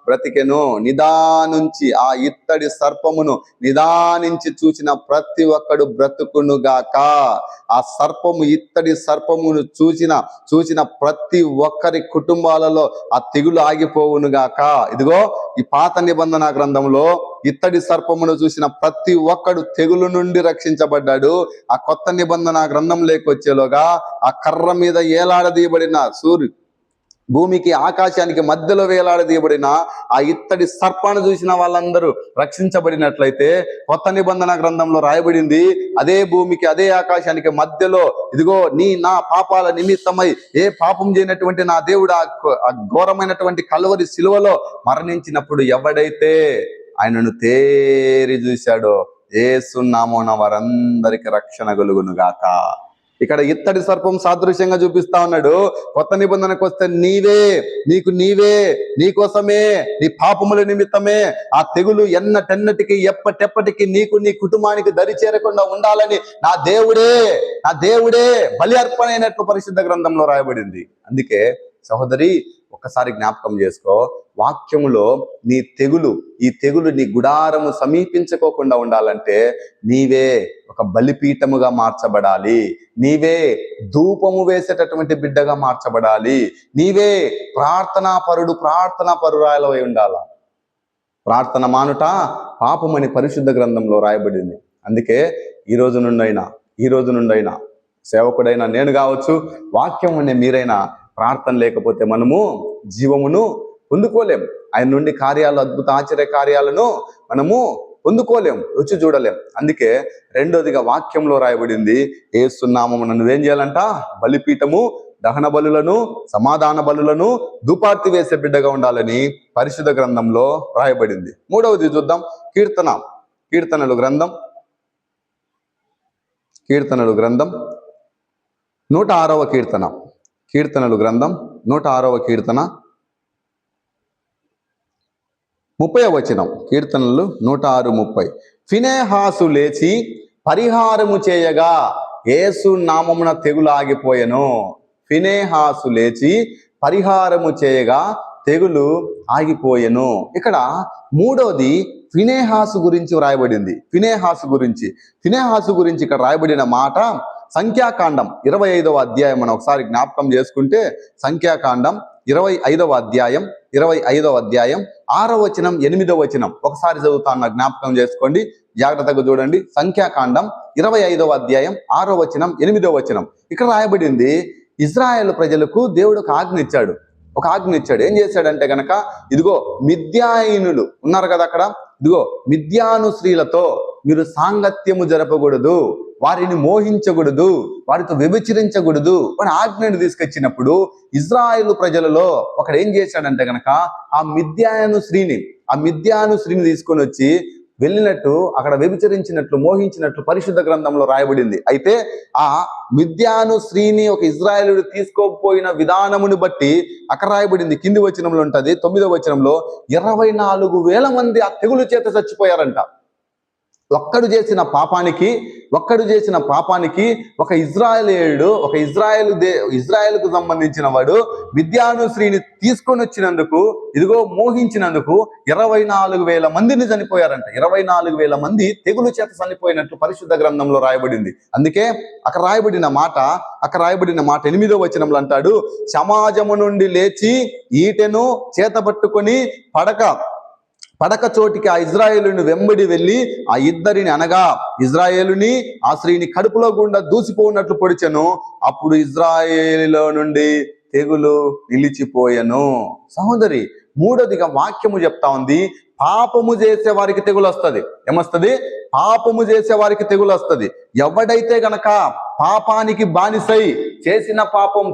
బ్రతికెను. నిదానించి ఆ ఇత్తడి సర్పమును నిదానించి చూసిన ప్రతి ఒక్కడు బ్రతుకునుగాక. ఆ సర్పము, ఇత్తడి సర్పమును చూసిన ప్రతి ఒక్కరి కుటుంబాలలో ఆ తెగులు ఆగిపోవునుగాక. ఇదిగో ఈ పాత నిబంధన గ్రంథంలో ఇత్తడి సర్పమును చూసిన ప్రతి ఒక్కడు తెగులు నుండి రక్షించబడ్డాడు. ఆ కొత్త నిబంధన గ్రంథం లేకొచ్చేలోగా ఆ కర్ర మీద ఏలాడదీయబడిన భూమికి ఆకాశానికి మధ్యలో వేలాడదీయబడిన ఆ ఇత్తడి సర్పాన్ని చూసిన వాళ్ళందరూ రక్షించబడినట్లయితే, కొత్త నిబంధన గ్రంథంలో రాయబడింది, అదే భూమికి అదే ఆకాశానికి మధ్యలో, ఇదిగో నా పాపాల నిమిత్తమై ఏ పాపం చేయనటువంటి నా దేవుడు ఆ ఘోరమైనటువంటి కల్వరి శిలువలో మరణించినప్పుడు ఎవడైతే ఆయనను తేరి చూశాడో యేసు నామమున వారందరికి రక్షణ కలుగునుగాక. ఇక్కడ ఇత్తడి సర్పం సాదృశ్యంగా చూపిస్తా ఉన్నాడు. కొత్త నిబంధనకు వస్తే నీకోసమే, నీ పాపముల నిమిత్తమే ఆ తెగులు ఎన్నటెన్నటికి ఎప్పటెప్పటికి నీకు, నీ కుటుంబానికి దరి చేరకుండా ఉండాలని నా దేవుడే బలి అర్పణ అయినట్లు పరిశుద్ధ గ్రంథంలో రాయబడింది. అందుకే సహోదరి, ఒక్కసారి జ్ఞాపకం చేసుకో, వాక్యములో ఈ తెగులు నీ గుడారము సమీపించుకోకుండా ఉండాలంటే నీవే ఒక బలిపీఠముగా మార్చబడాలి, నీవే ధూపము వేసేటటువంటి బిడ్డగా మార్చబడాలి, నీవే ప్రార్థనా పరురాలవై ఉండాల. ప్రార్థన మానుట పాపమని పరిశుద్ధ గ్రంథంలో రాయబడింది. అందుకే ఈ రోజు నుండైనా సేవకుడైనా నేను కావచ్చు, వాక్యం అనే మీరైనా ప్రార్థన లేకపోతే మనము జీవమును పొందుకోలేం. ఆయన నుండి కార్యాలు, అద్భుత ఆశ్చర్య కార్యాలను మనము పొందుకోలేం, రుచి చూడలేం. అందుకే రెండోదిగా వాక్యంలో రాయబడింది, యేసు నామమున నువ్వేం చేయాలంట? బలిపీఠము, దహన బలులను, సమాధాన బలులను, ధూపార్తి వేసే బిడ్డగా ఉండాలని పరిశుద్ధ గ్రంథంలో రాయబడింది. మూడవది చూద్దాం, కీర్తనలు గ్రంథం 106వ కీర్తన. కీర్తనలు గ్రంథం 106వ కీర్తన 30వ వచనం. కీర్తనలు 106:30. ఫినెహాసు లేచి పరిహారము చేయగా యేసు నామమున తెగులు ఆగిపోయెను. ఫినెహాసు లేచి పరిహారము చేయగా తెగులు ఆగిపోయెను. ఇక్కడ మూడోది ఫినెహాసు గురించి వ్రాయబడింది. ఫినెహాసు గురించి ఇక్కడ రాయబడిన మాట సంఖ్యాకాండం 25వ అధ్యాయం. మనం ఒకసారి జ్ఞాపకం చేసుకుంటే, సంఖ్యాకాండం 25వ అధ్యాయం 6వ వచనం 8వ వచనం ఒకసారి చదువుతాను, జ్ఞాపకం చేసుకోండి, జాగ్రత్తగా చూడండి. సంఖ్యాకాండం 25వ అధ్యాయం 6వ వచనం 8వ వచనం. ఇక్కడ రాయబడింది, ఇజ్రాయేల్ ప్రజలకు దేవుడు ఒక ఆజ్ఞ ఇచ్చాడు. ఏం చేశాడంటే గనక, ఇదిగో మిద్యాయినులు ఉన్నారు కదా అక్కడ, ఇదిగో మిద్యాను స్త్రీలతో మీరు సాంగత్యము జరపకూడదు, వారిని మోహించకూడదు, వారితో వ్యభిచరించకూడదు అని ఆజ్ఞను తీసుకొచ్చినప్పుడు ఇజ్రాయేలు ప్రజలలో ఒకడు ఏం చేశాడంటే గనక, ఆ మిద్యాను స్త్రీని తీసుకొని వచ్చి వెళ్ళినట్టు, అక్కడ వ్యభిచరించినట్లు, మోహించినట్లు పరిశుద్ధ గ్రంథంలో రాయబడింది. అయితే ఆ మిద్యాను స్త్రీని ఒక ఇజ్రాయేలుడు తీసుకోపోయిన విధానమును బట్టి అక్కడ రాయబడింది, కింది వచనంలో ఉంటది 9వ వచనంలో, 24,000 మంది ఆ తెగులు చేత చచ్చిపోయారంట. ఒక్కడు చేసిన పాపానికి ఒక ఇజ్రాయేలుకు సంబంధించిన వాడు మిద్యాను స్త్రీని తీసుకొని వచ్చినందుకు, ఇదిగో మోహించినందుకు 24,000 మందిని చనిపోయారంట. 24,000 మంది తెగులు చేత చనిపోయినట్లు పరిశుద్ధ గ్రంథంలో రాయబడింది. అందుకే అక్కడ రాయబడిన మాట 8వ వచనంలో అంటాడు, సమాజము నుండి లేచి ఈటెను చేత పట్టుకొని పడక చోటికి ఆ ఇజ్రాయేలుని వెంబడి వెళ్ళి ఆ ఇద్దరిని, అనగా ఇజ్రాయేలుని ఆ స్త్రీని కడుపులో గుండా దూసిపోయినట్లు పొడిచెను. అప్పుడు ఇజ్రాయేలులో నుండి తెగులు నిలిచిపోయెను. సహోదరి, మూడోదిగా వాక్యము చెప్తా ఉంది, పాపము చేసే వారికి తెగులు వస్తుంది. ఏమొస్తుంది? పాపము చేసే వారికి తెగులు వస్తుంది. ఎవడైతే గనక పాపానికి బానిసై చేసిన పాపం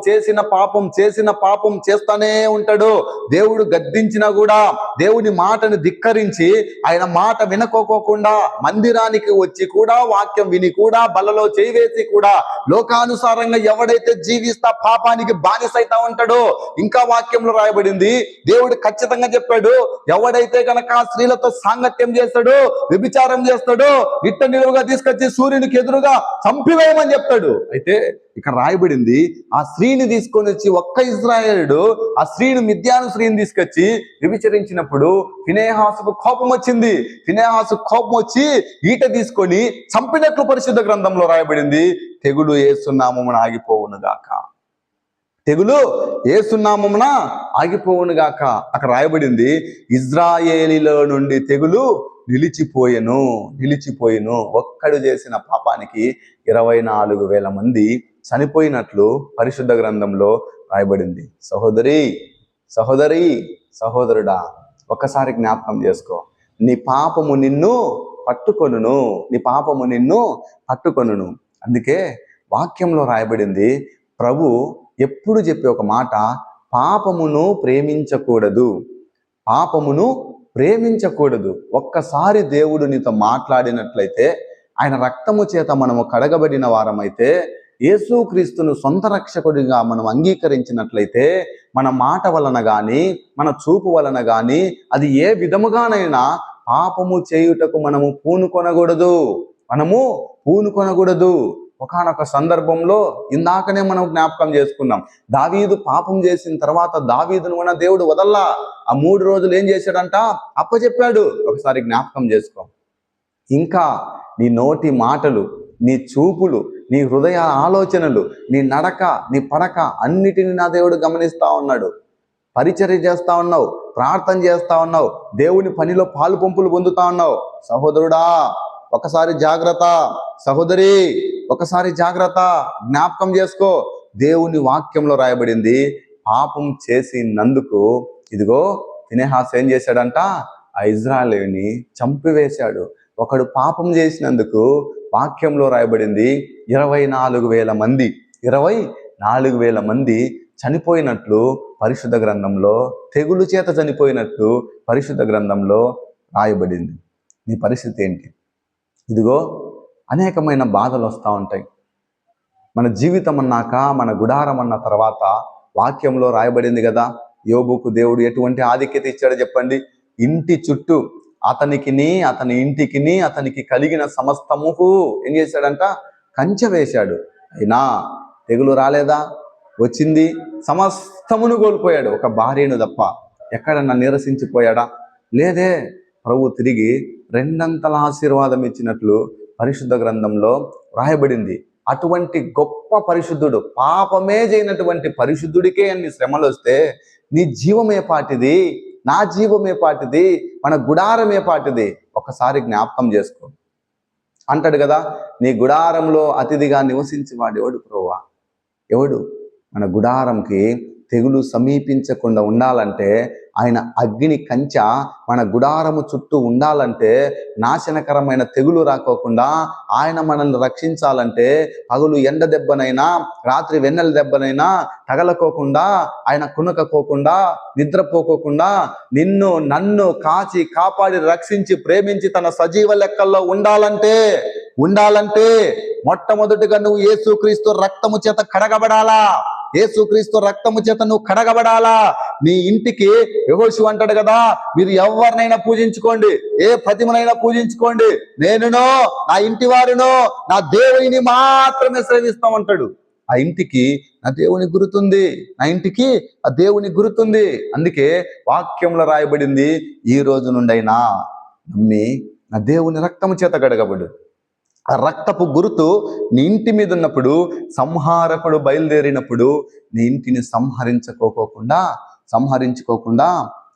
చేస్తానే ఉంటాడు, దేవుడు గద్దించినా కూడా దేవుని మాటను ధిక్కరించి ఆయన మాట వినకోకుండా మందిరానికి వచ్చి కూడా, వాక్యం విని కూడా, బలలో చేయి వేసి కూడా లోకానుసారంగా ఎవడైతే జీవిస్తా పాపానికి బానిసైతా ఉంటాడో, ఇంకా వాక్యంలో రాయబడింది, దేవుడు ఖచ్చితంగా చెప్పాడు, ఎవడైతే గనక స్త్రీలతో సాంగత్యం చేస్తాడో, వ్యభిచారం చేస్తాడో, నిట్ట నిలువుగా తీసుకొచ్చి సూర్యునికి ఎదురుగా చంపివేయమని చెప్తాడు. అయితే ఇక్కడ రాయబడింది, ఆ స్త్రీని తీసుకొని వచ్చి ఒక్క ఇజ్రాయేలుడు ఆ మిద్యాను స్త్రీని తీసుకొచ్చి వ్యభిచరించినప్పుడు ఫినెహాసుకు కోపం వచ్చింది. ఫినెహాసు కోపం వచ్చి ఈట తీసుకొని చంపినట్లు పరిశుద్ధ గ్రంథంలో రాయబడింది. తెగులు యేసు నామమున ఆగిపోవునుగాక. అక్కడ రాయబడింది, ఇజ్రాయేలీలో నుండి తెగులు నిలిచిపోయెను. ఒక్కడు చేసిన పాపానికి 24,000 మంది చనిపోయినట్లు పరిశుద్ధ గ్రంథంలో రాయబడింది. సహోదరుడా, ఒక్కసారి జ్ఞాపకం చేసుకో, నీ పాపము నిన్ను పట్టుకొనును. అందుకే వాక్యంలో రాయబడింది, ప్రభు ఎప్పుడు చెప్పే ఒక మాట, పాపమును ప్రేమించకూడదు. ఒక్కసారి దేవుడు నీతో మాట్లాడినట్లయితే, ఆయన రక్తము చేత మనము కడగబడిన వారమైతే, యేసుక్రీస్తును సొంత రక్షకుడిగా మనం అంగీకరించినట్లయితే, మన మాట వలన గాని, మన చూపు వలన గాని, అది ఏ విధముగానైనా పాపము చేయుటకు మనము పూనుకొనకూడదు. ఒకానొక సందర్భంలో ఇందాకనే మనం జ్ఞాపకం చేసుకున్నాం, దావీదు పాపం చేసిన తర్వాత దావీదును మన దేవుడు వదల్లా. ఆ 3 రోజులు ఏం చేశాడంట? అప్పచెప్పాడు. ఒకసారి జ్ఞాపకం చేసుకో. ఇంకా నీ నోటి మాటలు, నీ చూపులు, నీ హృదయ ఆలోచనలు, నీ నడక, నీ పడక అన్నిటిని నా దేవుడు గమనిస్తా ఉన్నాడు. పరిచర్య చేస్తా ఉన్నావు, ప్రార్థన చేస్తా ఉన్నావు, దేవుని పనిలో పాలు పంపులు పొందుతా ఉన్నావు. సహోదరుడా, ఒకసారి జాగ్రత్త. సహోదరి, ఒకసారి జాగ్రత్త. జ్ఞాపకం చేసుకో, దేవుని వాక్యంలో రాయబడింది, పాపం చేసినందుకు ఇదిగో ఫినెహాస్ ఏం చేశాడంట, ఆ ఇజ్రాయేలుని చంపివేశాడు. ఒకడు పాపం చేసినందుకు వాక్యంలో రాయబడింది 24,000 మంది 24,000 మంది చనిపోయినట్లు పరిశుద్ధ గ్రంథంలో, తెగులు చేత చనిపోయినట్లు పరిశుద్ధ గ్రంథంలో రాయబడింది. నీ పరిస్థితి ఏంటి? ఇదిగో అనేకమైన బాధలు వస్తూ ఉంటాయి. మన జీవితం అన్నాక, మన గుడారం అన్న తర్వాత వాక్యంలో రాయబడింది కదా, యోబుకు దేవుడు ఎటువంటి ఆధిక్యత ఇచ్చాడో చెప్పండి. ఇంటి చుట్టూ అతనికిని, అతని ఇంటికిని, అతనికి కలిగిన సమస్తముకు ఏం చేశాడంట, కంచె వేశాడు. అయినా తెగులు రాలేదా? వచ్చింది. సమస్తమును కోల్పోయాడు, ఒక భార్యను తప్ప. ఎక్కడన్నా నిరసించిపోయాడా? లేదే. ప్రభు తిరిగి రెండంతల ఆశీర్వాదం ఇచ్చినట్లు పరిశుద్ధ గ్రంథంలో రాయబడింది. అటువంటి గొప్ప పరిశుద్ధుడు, పాపమే చేయనటువంటి పరిశుద్ధుడికే అన్ని శ్రమలు వస్తే నీ జీవమే పాటిది, నా జీవమే పాటిది, మన గుడారమే పాటిది. ఒకసారి జ్ఞాపకం చేసుకో. అంటాడు కదా, నీ గుడారంలో అతిథిగా నివసించి వాడు ఎవడు ప్రభువా? ఎవడు? మన గుడారంకి తెగులు సమీపించకుండా ఉండాలంటే, ఆయన అగ్ని కంచె మన గుడారము చుట్టూ ఉండాలంటే, నాశనకరమైన తెగులు రాకోకుండా ఆయన మనల్ని రక్షించాలంటే, పగులు ఎండ దెబ్బనైనా రాత్రి వెన్నెల దెబ్బనైనా తగలకోకుండా, ఆయన కునకపోకుండా నిద్రపోకోకుండా నిన్ను నన్ను కాచి కాపాడి రక్షించి ప్రేమించి తన సజీవ లెక్కల్లో ఉండాలంటే మొట్టమొదటిగా నువ్వు యేసుక్రీస్తు రక్తము చేత కడగబడాలా. యేసుక్రీస్తు రక్తము చేత నువ్వు కడగబడాలా. నీ ఇంటికి యెహోషువ అంటాడు కదా, మీరు ఎవరినైనా పూజించుకోండి, ఏ ప్రతిమనైనా పూజించుకోండి, నేనునో నా ఇంటి వారునో నా దేవుని మాత్రమే సేవిస్తామంటాడు. ఆ ఇంటికి నా దేవుని గుర్తుంది, నా ఇంటికి ఆ దేవుని గుర్తుంది. అందుకే వాక్యంలో రాయబడింది, ఈ రోజు నుండైనా నమ్మి నా దేవుని రక్తము చేత కడగబడు. ఆ రక్తపు గుర్తు నీ ఇంటి మీద ఉన్నప్పుడు, సంహారకుడు బయలుదేరినప్పుడు నీ ఇంటిని సంహరించుకోకుండా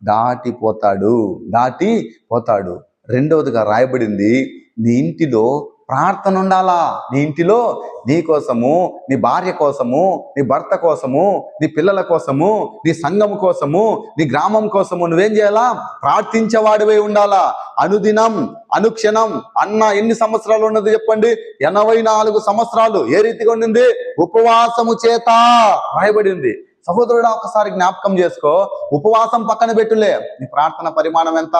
దాటిపోతాడు. రెండవదిగా రాయబడింది, నీ ఇంటిలో ప్రార్థన ఉండాలా. నీ ఇంటిలో నీ కోసము, నీ భార్య కోసము, నీ భర్త కోసము, నీ పిల్లల కోసము, నీ సంఘం కోసము, నీ గ్రామం కోసము నువ్వేం చేయాలా? ప్రార్థించేవాడివై ఉండాలా. అనుదినం, అనుక్షణం. అన్న ఎన్ని సంవత్సరాలు ఉన్నది చెప్పండి? 84 సంవత్సరాలు. ఏ రీతిగా ఉండింది? ఉపవాసము చేత రాయబడింది. సహోదరుడా, ఒకసారి జ్ఞాపకం చేసుకో. ఉపవాసం పక్కన పెట్టులే, నీ ప్రార్థన పరిమాణం ఎంత?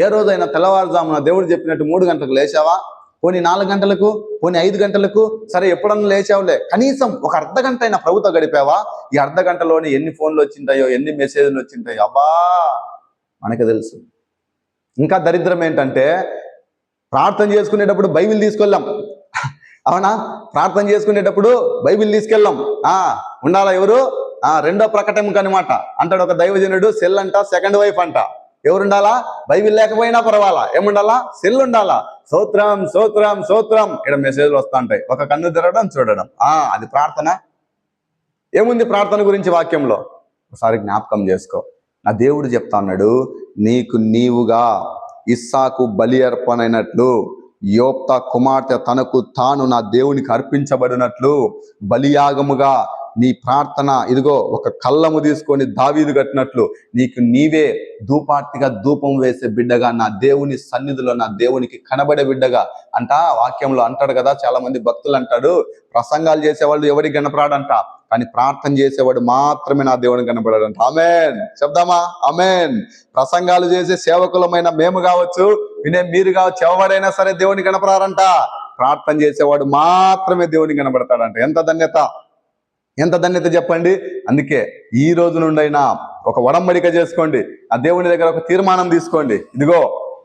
ఏ రోజైనా తెల్లవారుజామున దేవుడు చెప్పినట్టు 3 గంటలకు లేచావా? పోనీ 4 గంటలకు, పోనీ 5 గంటలకు, సరే ఎప్పుడన్నా లేచావులే, కనీసం ఒక అర్ధ గంట అయినా ప్రభుతో గడిపావా? ఈ అర్ధ గంటలోని ఎన్ని ఫోన్లు వచ్చింటాయో, ఎన్ని మెసేజ్లు వచ్చింటాయో అబ్బా మనకు తెలుసు. ఇంకా దరిద్రం ఏంటంటే, ప్రార్థన చేసుకునేటప్పుడు బైబిల్ తీసుకెళ్ళాం. అవునా? ప్రార్థన చేసుకునేటప్పుడు బైబిల్ తీసుకెళ్ళాం. ఉండాలా ఎవరు? రెండో ప్రకటన అనమాట అంటాడు ఒక దైవజనుడు. సెల్ అంట, సెకండ్ వైఫ్ అంట. ఎవరుండాలా? బైబిల్ లేకపోయినా పర్వాలా, ఏముండాలా? సెల్ ఉండాలా. స్తోత్రం స్తోత్రం స్తోత్రం. ఇక్కడ మెసేజ్లు వస్తూ ఉంటాయి, ఒక కన్ను తెరవడం చూడడం. అది ప్రార్థన? ఏముంది ప్రార్థన గురించి వాక్యంలో? ఒకసారి జ్ఞాపకం చేసుకో. నా దేవుడు చెప్తా అన్నాడు, నీకు నీవుగా ఇస్సాకు బలి అర్పణైనట్లు, యోప్త కుమార్తె తనకు తాను నా దేవునికి అర్పించబడినట్లు బలియాగముగా నీ ప్రార్థన, ఇదిగో ఒక కళ్ళము తీసుకొని దావీదు కట్టినట్లు నీకు నీవే ధూపార్తిగా ధూపం వేసే బిడ్డగా నా దేవుని సన్నిధిలో నా దేవునికి కనబడే బిడ్డగా అంట. వాక్యంలో అంటాడు కదా, చాలా మంది భక్తులు అంటాడు, ప్రసంగాలు చేసేవాళ్ళు ఎవరికి కనపడాడంట, కానీ ప్రార్థన చేసేవాడు మాత్రమే నా దేవునికి కనపడాడంట. ఆమెన్ చెప్దామా? ఆమెన్. ప్రసంగాలు చేసే సేవకులమైన మేము కావచ్చు, వినే మీరు కావచ్చు, ఎవరైనా సరే దేవునికి కనపడారంట. ప్రార్థన చేసేవాడు మాత్రమే దేవునికి కనబడతాడంట. ఎంత ధన్యత చెప్పండి. అందుకే ఈ రోజు నుండైనా ఒక వడంబడిక చేసుకోండి, ఆ దేవుని దగ్గర ఒక తీర్మానం తీసుకోండి. ఇదిగో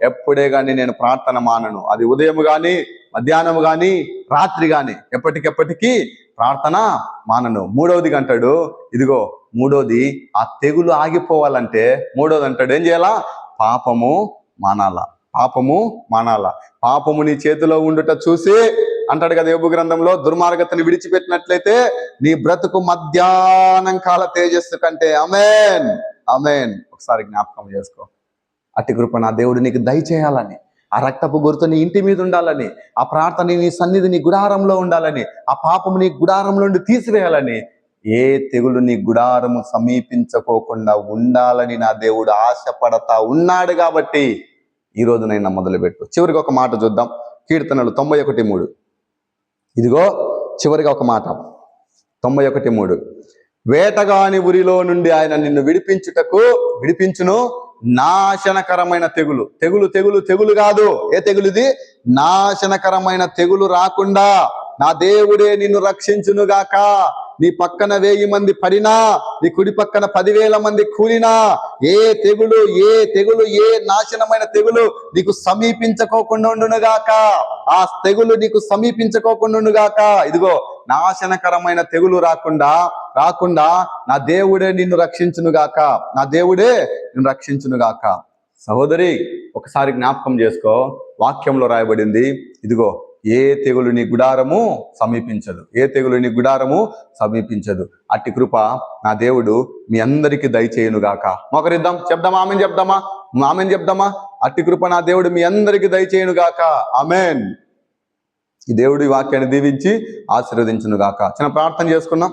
ఎప్పుడే గాని నేను ప్రార్థన మానను. అది ఉదయం గాని, మధ్యాహ్నం గాని, రాత్రి గాని, ఎప్పటికెప్పటికీ ప్రార్థన మానను. మూడవది అంటాడు, ఇదిగో మూడోది, ఆ తెగులు ఆగిపోవాలంటే మూడోది అంటాడు ఏం చేయాలా? పాపము మానాలా. పాపము నీ చేతిలో ఉండుట చూసి అంటాడు కదా యోబు గ్రంథంలో, దుర్మార్గతని విడిచిపెట్టినట్లయితే నీ బ్రతుకు మధ్యాహ్నం కాల తేజస్సు కంటే. ఆమేన్ ఆమేన్. ఒకసారి జ్ఞాపకం చేసుకో. అట్టి కృప నా దేవుడు నీకు దయచేయాలని, ఆ రక్తపు గుర్తు నీ ఇంటి మీద ఉండాలని, ఆ ప్రార్థన నీ సన్నిధి నీ గుడారంలో ఉండాలని, ఆ పాపము నీ గుడారంలో నుండి తీసివేయాలని ఏ తెగులు నీ గుడారము సమీపించకోకుండా ఉండాలని నా దేవుడు ఆశపడతా ఉన్నాడు. కాబట్టి ఈ రోజునైనా మొదలుపెట్టు. చివరికి ఒక మాట చూద్దాం. కీర్తనలు 91:3. ఇదిగో చివరిగా ఒక మాట, 91:3. వేటగాని ఉరిలో నుండి ఆయన నిన్ను విడిపించును నాశనకరమైన తెగులు. తెగులు కాదు. ఏ తెగులు ఇది? నాశనకరమైన తెగులు రాకుండా నా దేవుడే నిన్ను రక్షించునుగాక. నీ పక్కన 1000 మంది పడినా, నీ కుడి పక్కన 10,000 మంది కూలినా, ఏ తెగులు ఏ నాశనమైన తెగులు నీకు సమీపించకోకుండా ఉండునుగాక. ఆ తెగులు నీకు సమీపించకోకుండా ఉండుగాక. ఇదిగో నాశనకరమైన తెగులు రాకుండా నా దేవుడే నిన్ను రక్షించునుగాక. నా దేవుడే నిన్ను రక్షించునుగాక. సహోదరి, ఒకసారి జ్ఞాపకం చేసుకో. వాక్యంలో రాయబడింది, ఇదిగో ఏ తెగులు నీ గుడారము సమీపించదు. ఏ తెగులు నీ గుడారము సమీపించదు. అట్టి కృప నా దేవుడు మీ అందరికీ దయచేయునుగాక. మొకరిద్దాం, చెప్దామా? ఆమెన్ చెప్దామా? అట్టి కృప నా దేవుడు మీ అందరికీ దయచేయునుగాక. ఆమెన్. ఈ దేవుడి వాక్యాన్ని దీవించి ఆశీర్వదించునుగాక. చిన్న ప్రార్థన చేసుకున్నాం.